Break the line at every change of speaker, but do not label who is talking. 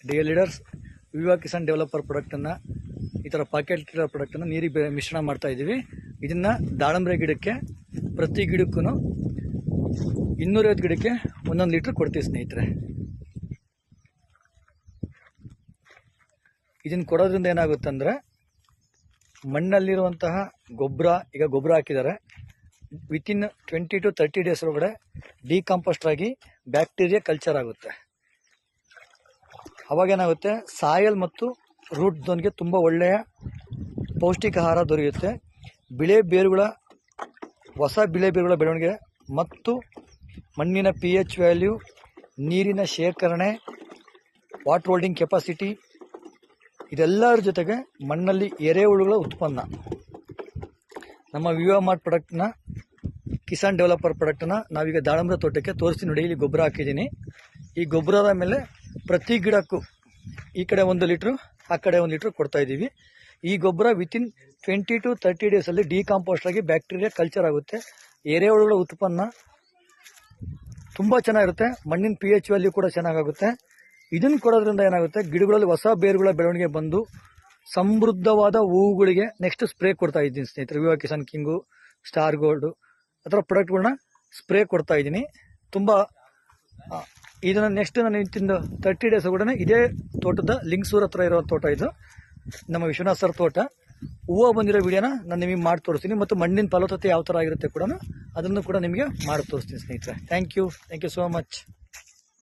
Dear leaders, ವಿವಾ Kisan developer ಪ್ರಾಡಕ್ಟನ್ನು ಈ ಥರ ಪಾಕೆಟ್ ಪ್ರಾಡಕ್ಟನ್ನು ನೀರಿಗೆ ಮಿಶ್ರಣ ಮಾಡ್ತಾ ಇದ್ದೀವಿ. ಇದನ್ನು ದಾಳಂಬ್ರೆ ಗಿಡಕ್ಕೆ ಪ್ರತಿ ಗಿಡಕ್ಕೂ 250 ಗಿಡಕ್ಕೆ 1 ಲೀಟ್ರ್ ಕೊಡ್ತೀವಿ ಸ್ನೇಹಿತರೆ. ಇದನ್ನು ಕೊಡೋದ್ರಿಂದ ಏನಾಗುತ್ತಂದರೆ ಮಣ್ಣಲ್ಲಿರುವಂತಹ ಗೊಬ್ಬರ, ಈಗ ಗೊಬ್ಬರ ಹಾಕಿದ್ದಾರೆ, ವಿತಿನ್ 20 to 30 ಡೇಸ್ ಒಳಗಡೆ ಡಿಕಾಂಪೋಸ್ಟ್ ಆಗಿ ಬ್ಯಾಕ್ಟೀರಿಯಾ ಕಲ್ಚರ್ ಆಗುತ್ತೆ. ಅವಾಗೇನಾಗುತ್ತೆ, ಸಾಯಲ್ ಮತ್ತು ರೂಟ್ ಝೋನ್ಗೆ ತುಂಬ ಒಳ್ಳೆಯ ಪೌಷ್ಟಿಕ ಆಹಾರ ದೊರೆಯುತ್ತೆ. ಹೊಸ ಬಿಳೆ ಬೇರುಗಳ ಬೆಳವಣಿಗೆ ಮತ್ತು ಮಣ್ಣಿನ pH ವ್ಯಾಲ್ಯೂ, ನೀರಿನ ಶೇಖರಣೆ, ವಾಟರ್ ಹೋಲ್ಡಿಂಗ್ ಕೆಪಾಸಿಟಿ, ಇದೆಲ್ಲರ ಜೊತೆಗೆ ಮಣ್ಣಲ್ಲಿ ಎರೆಹುಳುಗಳ ಉತ್ಪನ್ನ. ನಮ್ಮ ವಿವಾ ಮಾರ್ಟ್ ಪ್ರಾಡಕ್ಟ್ನ, ಕಿಸಾನ್ ಡೆವಲಪರ್ ಪ್ರಾಡಕ್ಟನ್ನು ನಾವೀಗ ದಾಳಂಬ್ರೆ ತೋಟಕ್ಕೆ ತೋರಿಸ್ತೀನಿ ನೋಡಿ. ಇಲ್ಲಿ ಗೊಬ್ಬರ ಹಾಕಿದ್ದೀನಿ. ಈ ಗೊಬ್ಬರದ ಮೇಲೆ ಪ್ರತಿ ಗಿಡಕ್ಕೂ ಈ ಕಡೆ 1 ಲೀಟ್ರು, ಆ ಕಡೆ 1 ಲೀಟ್ರ್ ಕೊಡ್ತಾ ಇದ್ದೀವಿ. ಈ ಗೊಬ್ಬರ ವಿತಿನ್ 20 to 30 ಡೇಸಲ್ಲಿ ಡಿಕಾಂಪೋಸ್ಟ್ ಆಗಿ ಬ್ಯಾಕ್ಟೀರಿಯಾ ಕಲ್ಚರ್ ಆಗುತ್ತೆ. ಎರೆಹುಳುಗಳ ಉತ್ಪನ್ನ ತುಂಬ ಚೆನ್ನಾಗಿರುತ್ತೆ. ಮಣ್ಣಿನ pH ವ್ಯಾಲ್ಯೂ ಕೂಡ ಚೆನ್ನಾಗುತ್ತೆ. ಇದನ್ನು ಕೊಡೋದ್ರಿಂದ ಏನಾಗುತ್ತೆ, ಗಿಡಗಳಲ್ಲಿ ಹೊಸ ಬೇರುಗಳ ಬೆಳವಣಿಗೆ ಬಂದು ಸಮೃದ್ಧವಾದ ಹೂವುಗಳಿಗೆ ನೆಕ್ಸ್ಟ್ ಸ್ಪ್ರೇ ಕೊಡ್ತಾ ಇದ್ದೀನಿ ಸ್ನೇಹಿತರೆ. ವಿವಾ ಕಿಸಾನ್ ಕಿಂಗು, ಸ್ಟಾರ್ ಗೋಲ್ಡು ಆ ಥರ ಪ್ರಾಡಕ್ಟ್ಗಳನ್ನ ಸ್ಪ್ರೇ ಕೊಡ್ತಾ ಇದ್ದೀನಿ. ತುಂಬ ಇದನ್ನು ನೆಕ್ಸ್ಟ್ ನಾನು ಇಂತಿಂದ 30 ಡೇಸ್ ಕೂಡ ಇದೇ ತೋಟದ ಲಿಂಗಸೂರ್ ಹತ್ರ ಇರೋ ತೋಟ ಇದು, ನಮ್ಮ ವಿಶ್ವನಾಥ್ ಸರ್ ತೋಟ. ಹೂವು ಬಂದಿರೋ ವಿಡಿಯೋನ ನಾನು ನಿಮಗೆ ಮಾಡಿ ತೋರಿಸ್ತೀನಿ, ಮತ್ತು ಮಣ್ಣಿನ ಫಲವತ್ತತೆ ಯಾವ ಥರ ಆಗಿರುತ್ತೆ ಕೂಡ ಅದನ್ನು ಕೂಡ ನಿಮಗೆ ಮಾಡಿ ತೋರಿಸ್ತೀನಿ ಸ್ನೇಹಿತರೆ. Thank you so much.